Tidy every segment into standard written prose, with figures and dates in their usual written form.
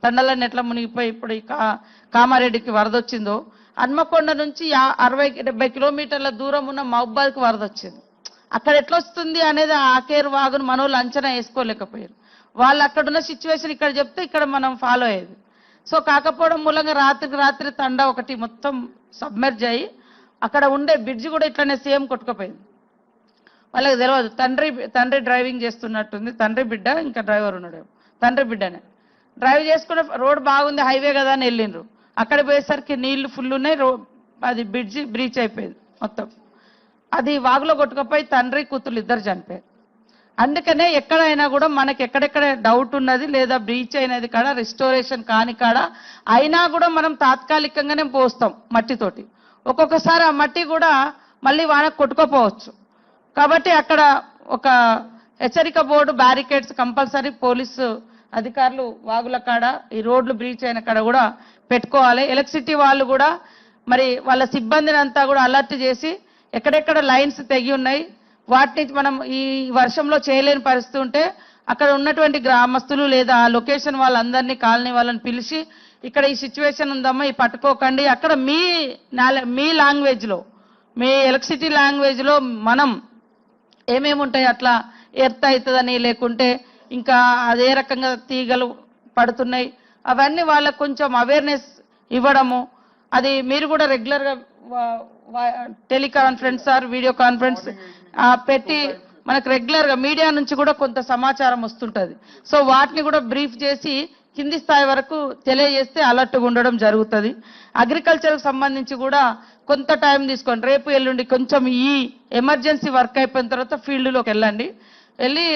తండలన్నీ ఎట్లా మునిగిపోయి ఇప్పుడు ఈ కామారెడ్డికి వరద వచ్చిందో, హన్మకొండ నుంచి 60-70 కిలోమీటర్ల దూరం ఉన్న మహబూబాద్కి వరద వచ్చింది. అక్కడ ఎట్లా వస్తుంది అనేది ఆకేరు వాగును మనోళ్ళు అంచనా వేసుకోలేకపోయారు. వాళ్ళు అక్కడ ఉన్న సిచ్యువేషన్ ఇక్కడ చెప్తే ఇక్కడ మనం ఫాలో అయ్యేది. సో కాకపోవడం మూలంగా రాత్రికి రాత్రి తండ ఒకటి మొత్తం సబ్మెర్జ్ అయ్యి అక్కడ ఉండే బ్రిడ్జి కూడా ఇట్లనే సేమ్ కొట్టుకుపోయింది. వాళ్ళకి తెలియదు. తండ్రి డ్రైవింగ్ చేస్తున్నట్టుంది, తండ్రి బిడ్డ ఇంకా డ్రైవర్ ఉన్నాడు, తండ్రి బిడ్డనే డ్రైవ్ చేసుకున్న రోడ్ బాగుంది హైవే కదా అని వెళ్ళిండ్రు. అక్కడ పోయేసరికి నీళ్లు ఫుల్ ఉన్నాయి, అది బ్రిడ్జి బ్రీచ్ అయిపోయింది మొత్తం. అది వాగులో కొట్టుకుపోయి తండ్రి కూతురు ఇద్దరు చనిపోయారు. అందుకనే ఎక్కడైనా కూడా మనకి ఎక్కడెక్కడ డౌట్ ఉన్నది లేదా బ్రీచ్ అయినది కాడ రిస్టోరేషన్ కాని కాడ అయినా కూడా మనం తాత్కాలికంగానే పోస్తాం మట్టితోటి. ఒక్కొక్కసారి ఆ మట్టి కూడా మళ్ళీ వానకు కొట్టుకోపోవచ్చు. కాబట్టి అక్కడ ఒక హెచ్చరిక బోర్డు, బ్యారికేడ్స్ కంపల్సరీ పోలీసు అధికారులు వాగుల కాడ ఈ రోడ్లు బ్రీచ్ అయిన కాడ కూడా పెట్టుకోవాలి. ఎలక్ట్రిసిటీ వాళ్ళు కూడా మరి వాళ్ళ సిబ్బందిని అంతా కూడా అలర్ట్ చేసి ఎక్కడెక్కడ లైన్స్ తెగి ఉన్నాయి వాటిని మనం ఈ వర్షంలో చేయలేని పరిస్థితి ఉంటే అక్కడ ఉన్నటువంటి గ్రామస్తులు లేదా లొకేషన్ వాళ్ళందరినీ కాలనీ వాళ్ళని పిలిచి ఇక్కడ ఈ సిచ్యువేషన్ ఉందమ్మా, ఈ పట్టుకోకండి, అక్కడ మీ లాంగ్వేజ్లో, మీ ఎలక్ట్రిసిటీ లాంగ్వేజ్లో మనం ఏమేమి ఉంటాయి అట్లా ఎర్త్ అవుతుందని, లేకుంటే ఇంకా అదే రకంగా తీగలు పడుతున్నాయి, అవన్నీ వాళ్ళకు కొంచెం అవేర్నెస్ ఇవ్వడము. అది మీరు కూడా రెగ్యులర్గా టెలికాన్ఫరెన్స్ ఆర్ వీడియో కాన్ఫరెన్స్ పెట్టి మనకు రెగ్యులర్గా మీడియా నుంచి కూడా కొంత సమాచారం వస్తుంటుంది. సో వాటిని కూడా బ్రీఫ్ చేసి కింది స్థాయి వరకు తెలియజేస్తే అలర్ట్గా ఉండడం జరుగుతుంది. అగ్రికల్చర్కి సంబంధించి కూడా కొంత టైం తీసుకోండి. రేపు ఎల్లుండి కొంచెం ఈ ఎమర్జెన్సీ వర్క్ అయిపోయిన తర్వాత ఫీల్డ్లోకి వెళ్ళి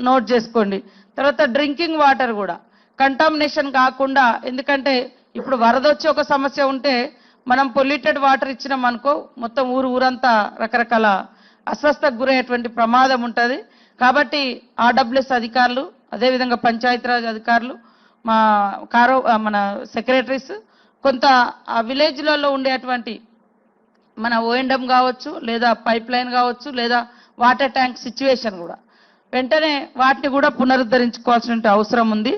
నోట్ చేసుకోండి. తర్వాత డ్రింకింగ్ వాటర్ కూడా కంటామినేషన్ కాకుండా, ఎందుకంటే ఇప్పుడు వరద వచ్చి ఒక సమస్య ఉంటే మనం పొల్యూటెడ్ వాటర్ ఇచ్చినాం అనుకో మొత్తం ఊరంతా రకరకాల అస్వస్థకు గురయ్యేటువంటి ప్రమాదం ఉంటుంది. కాబట్టి ఆర్డబ్ల్యూఎస్ అధికారులు, అదేవిధంగా పంచాయతీరాజ్ అధికారులు, మన సెక్రటరీస్ కొంత ఆ విలేజ్లలో ఉండేటువంటి మన ఓఎండం కావచ్చు, లేదా పైప్ లైన్ కావచ్చు, లేదా వాటర్ ట్యాంక్ సిచ్యువేషన్ కూడా వెంటనే వాటిని కూడా పునరుద్ధరించుకోవాల్సిన అవసరం ఉంది.